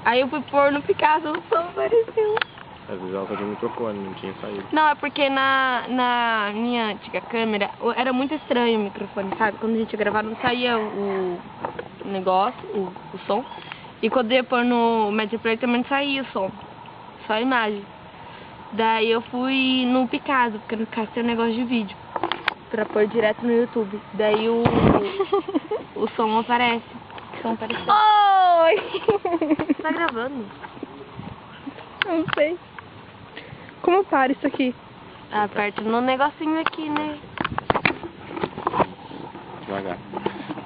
Aí eu fui pôr no Picasso, o som apareceu. Às vezes ela tá no microfone, não tinha saído. Não, é porque na minha antiga câmera era muito estranho o microfone, sabe? Quando a gente ia gravar não saía o negócio, o som. E quando eu ia pôr no Media Player também não saía o som, só a imagem. Daí eu fui no Picasso, porque no Picasso tem um negócio de vídeo, pra pôr direto no YouTube. Daí o som aparece. O som apareceu. Oi! Tá gravando? Não sei. Como para isso aqui? Aperta no negocinho aqui, né? Devagar.